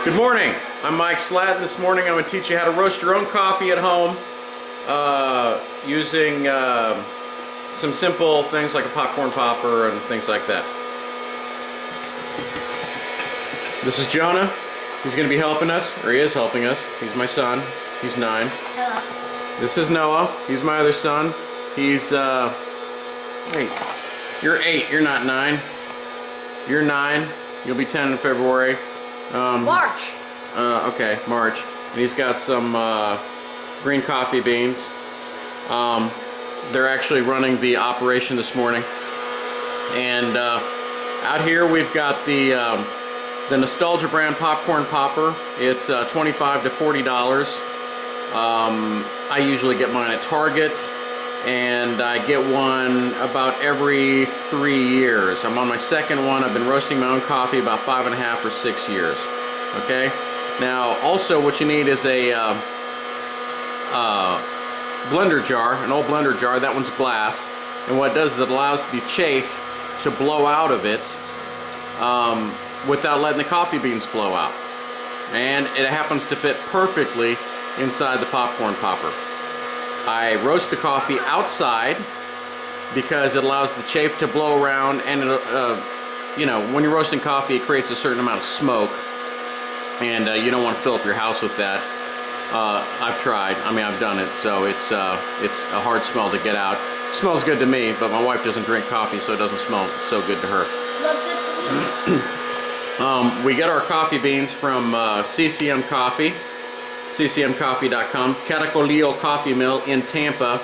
Good morning. I'm Mike Slatton. This morning I'm going to teach you how to roast your own coffee at home using some simple things like a popcorn popper and things like that. This is Jonah. He's going to be helping us, or he is helping us. He's my son. He's 9. Hello. This is Noah. He's my other son. He's, wait, you're 8. You're not 9. You're 9. You'll be 10 in February. March. Okay, March. And he's got some green coffee beans. They're actually running the operation this morning. And out here we've got the Nostalgia brand popcorn popper. It's $25 to $40. I usually get mine at Target, and I get one about every 3 years. I'm on my second one. I've been roasting my own coffee about 5.5 or 6 years. Okay. Now, also what you need is a blender jar, an old blender jar. That one's glass, and what it does is it allows the chaff to blow out of it without letting the coffee beans blow out. And it happens to fit perfectly inside the popcorn popper. I roast the coffee outside because it allows the chaff to blow around, and you know, when you're roasting coffee, it creates a certain amount of smoke, and you don't want to fill up your house with that. I've tried. I mean, I've done it, so it's a hard smell to get out. It smells good to me, but my wife doesn't drink coffee, so it doesn't smell so good to her. Love good to me. We get our coffee beans from CCM Coffee, ccmcoffee.com, Catacolillo Coffee Mill in Tampa,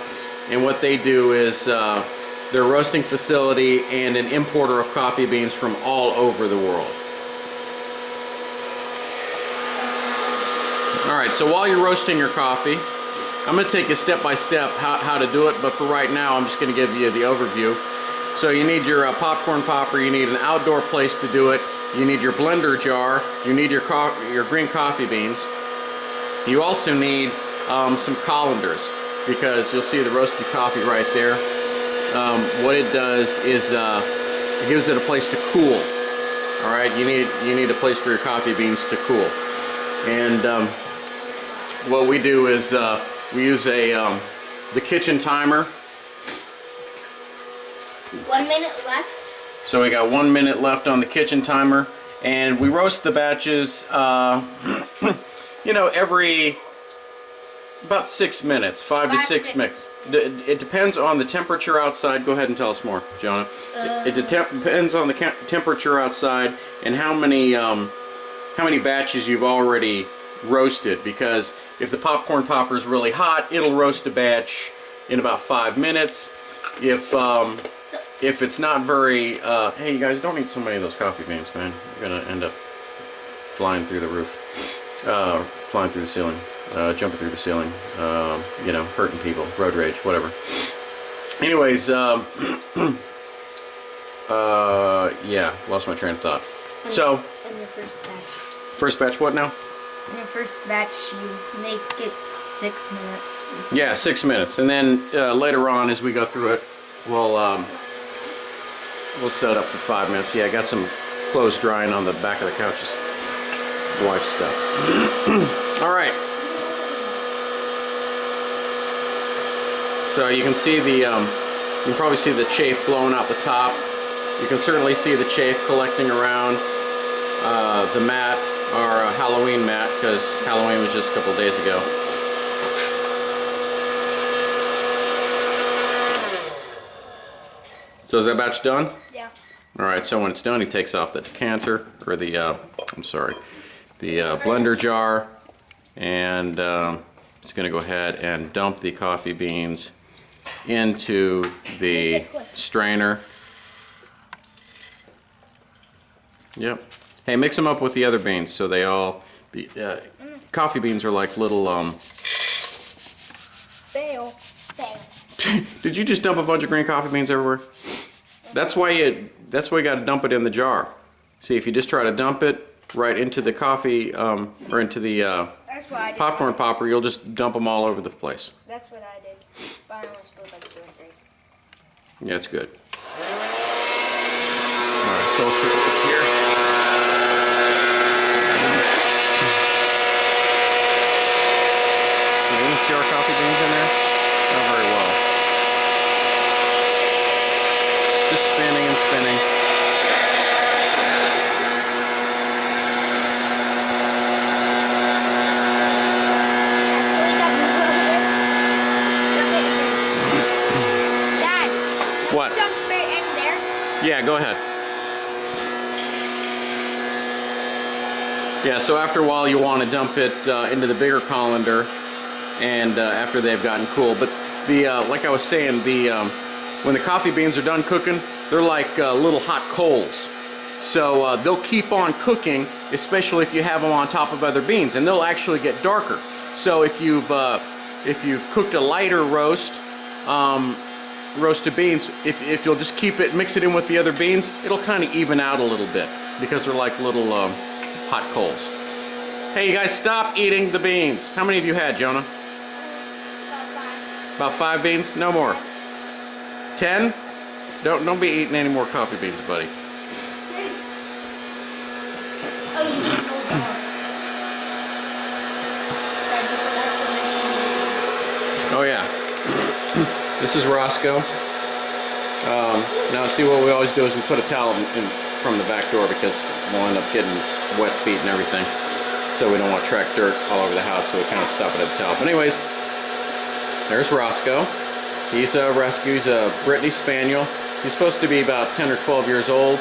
and what they do is they're a roasting facility and an importer of coffee beans from all over the world. Alright, so while you're roasting your coffee, I'm going to take you step by step how to do it, but for right now I'm just going to give you the overview. So you need your popcorn popper, you need an outdoor place to do it, you need your blender jar, you need your green coffee beans. You also need some colanders, because you'll see the roasted coffee right there. What it does is it gives it a place to cool. All right, you need a place for your coffee beans to cool. And what we do is we use the kitchen timer. 1 minute left. So we got 1 minute left on the kitchen timer, and we roast the batches. You know, every about 6 minutes, 5 to 6 minutes. It depends on the temperature outside. Go ahead and tell us more, Jonah. It depends on the temperature outside and how many batches you've already roasted. Because if the popcorn popper is really hot, it'll roast a batch in about 5 minutes. If it's not very, hey, you guys, don't eat so many of those coffee beans, man. You're gonna end up flying through the roof. Flying through the ceiling, jumping through the ceiling, you know, hurting people, road rage, whatever. Anyways, yeah, lost my train of thought. So, in your first batch. First batch, what now? In your first batch, you make it 6 minutes. Yeah, 6 minutes, and then later on, as we go through it, we'll set it up for 5 minutes. Yeah, I got some clothes drying on the back of the couches. Wife stuff. All right. So you can see you can probably see the chaff blowing out the top. You can certainly see the chaff collecting around the mat, our Halloween mat, because Halloween was just a couple days ago. So is that batch done? Yeah. All right. So when it's done, he takes off the decanter, or the the blender jar, and it's going to go ahead and dump the coffee beans into the strainer. Yep. Hey, mix them up with the other beans so they all be, coffee beans are like little Fail. Did you just dump a bunch of green coffee beans everywhere? That's why you got to dump it in the jar. See, if you just try to dump it right into the coffee or into the popcorn popper, you'll just dump them all over the place. That's what I did. But I only spilled like 2 or 3. Yeah, it's good. Alright, so let's stick it here. go ahead. Yeah, so after a while you want to dump it into the bigger colander, and after they've gotten cool. But the like I was saying, when the coffee beans are done cooking, they're like little hot coals. So they'll keep on cooking, especially if you have them on top of other beans, and they'll actually get darker. So if you've cooked a lighter roasted beans, if you'll just keep it, mix it in with the other beans, it'll kind of even out a little bit because they're like little hot coals. Hey, you guys, stop eating the beans. How many of you had, Jonah? About 5 beans? No more. 10? Don't be eating any more coffee beans, buddy. Oh, you need no more. Oh yeah. This is Roscoe. Now see, what we always do is we put a towel in from the back door because we'll end up getting wet feet and everything. So we don't want to track dirt all over the house, so we kind of stop it at the towel. But anyways, there's Roscoe. He's a rescue. He's a Brittany Spaniel. He's supposed to be about 10 or 12 years old,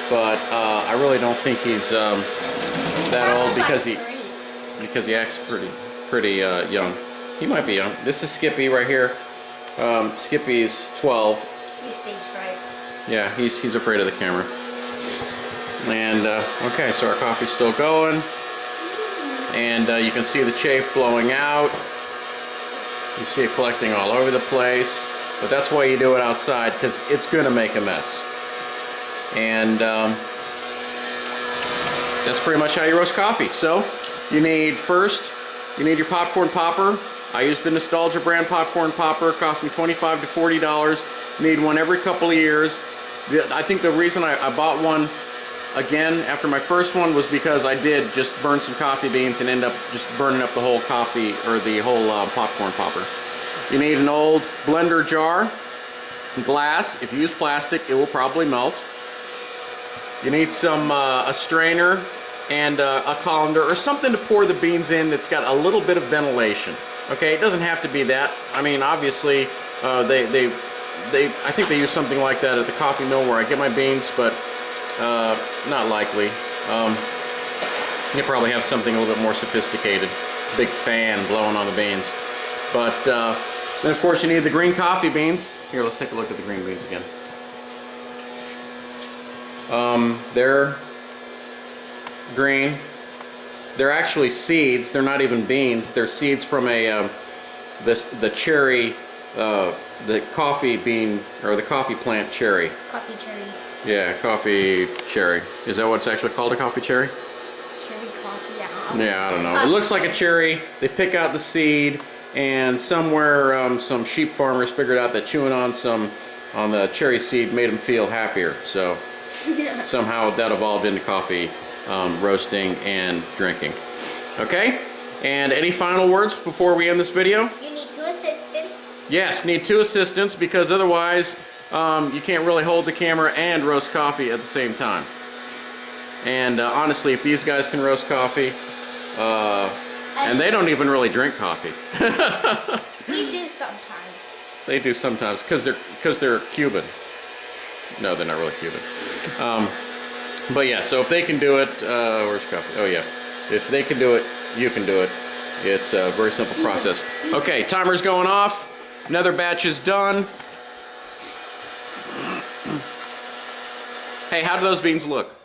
but I really don't think he's that old because he acts pretty young. He might be young. This is Skippy right here. Skippy's 12. He's stage fright. Yeah, he's afraid of the camera. And okay, so our coffee's still going, and you can see the chaff blowing out. You see it collecting all over the place, but that's why you do it outside, because it's gonna make a mess. And that's pretty much how you roast coffee. So you need your popcorn popper. I use the Nostalgia brand popcorn popper. It cost me $25 to $40. Need one every couple of years. I think the reason I bought one again after my first one was because I did just burn some coffee beans and end up just burning up the whole coffee, or the whole popcorn popper. You need an old blender jar, glass. If you use plastic, it will probably melt. You need some a strainer and a colander or something to pour the beans in that's got a little bit of ventilation. Okay, it doesn't have to be that. I mean, obviously, I think they use something like that at the coffee mill where I get my beans, but not likely. They probably have something a little bit more sophisticated. Big fan blowing on the beans. But then, of course, you need the green coffee beans. Here, let's take a look at the green beans again. They're green. They're actually seeds. They're not even beans. They're seeds from the cherry, the coffee bean, or the coffee plant cherry. Coffee cherry. Yeah, coffee cherry. Is that what it's actually called, a coffee cherry? Cherry coffee, yeah, I don't know. It looks like a cherry. They pick out the seed, and somewhere some sheep farmers figured out that chewing on the cherry seed made them feel happier. So somehow that evolved into coffee roasting and drinking. Okay? And any final words before we end this video? You need 2 assistants. Yes, need 2 assistants, because otherwise you can't really hold the camera and roast coffee at the same time. And honestly, if these guys can roast coffee, and they don't even really drink coffee. We do sometimes. They do sometimes, because they're Cuban. No, they're not really Cuban. But yeah, so if they can do it, where's coffee? Oh yeah, if they can do it, you can do it. It's a very simple process. Okay, timer's going off. Another batch is done. Hey, how do those beans look?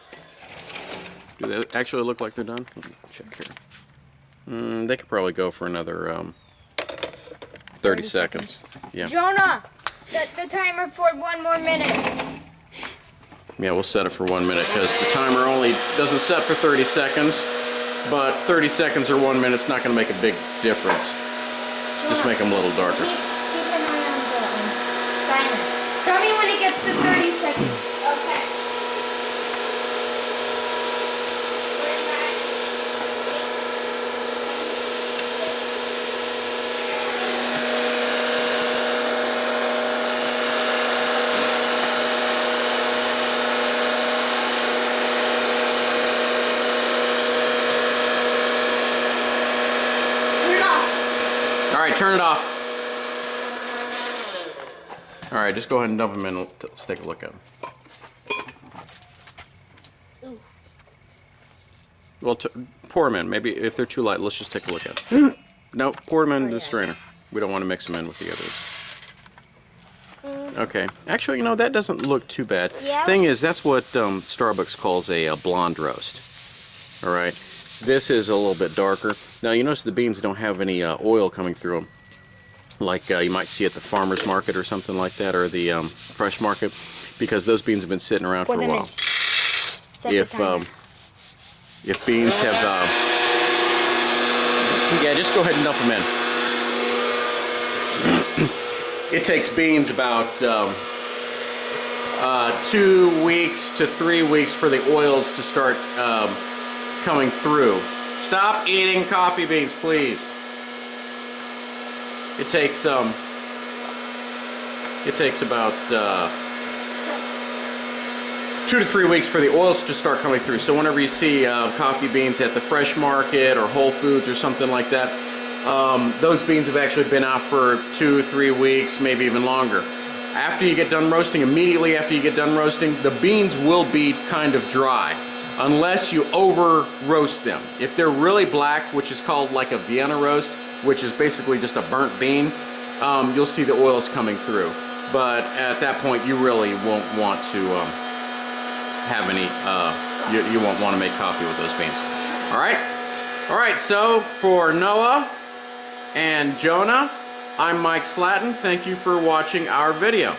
Do they actually look like they're done? Let me check here. They could probably go for another 30 seconds. Yeah. Jonah, set the timer for 1 more minute. Yeah, we'll set it for 1 minute, because the timer only doesn't set for 30 seconds, but 30 seconds or 1 minute's not going to make a big difference. Just make them a little darker. Keep an eye on the timer. Tell me when it gets to 30 seconds. Okay. Alright, turn it off. Alright, just go ahead and dump them in. Let's take a look at them. Well, pour them in. Maybe if they're too light, let's just take a look at them. No, pour them in the strainer. We don't want to mix them in with the others. Okay. Actually, you know, that doesn't look too bad. Yeah. Thing is, that's what Starbucks calls a blonde roast. All right. This is a little bit darker. Now, you notice the beans don't have any oil coming through them, like you might see at the farmer's market or something like that, or the fresh market, because those beans have been sitting around for a while. If beans have, yeah, just go ahead and dump them in. It takes beans about 2 weeks to 3 weeks for the oils to start coming through. Stop eating coffee beans, please. It takes about 2 to 3 weeks for the oils to start coming through. So whenever you see coffee beans at the fresh market or Whole Foods or something like that, those beans have actually been out for 2 or 3 weeks, maybe even longer. After you get done roasting, immediately after you get done roasting, the beans will be kind of dry, unless you over roast them. If they're really black, which is called like a Vienna roast, which is basically just a burnt bean, you'll see the oils coming through. But at that point, you really won't want to have any, you won't want to make coffee with those beans. All right, so for Noah and Jonah, I'm Mike Slatton. Thank you for watching our video.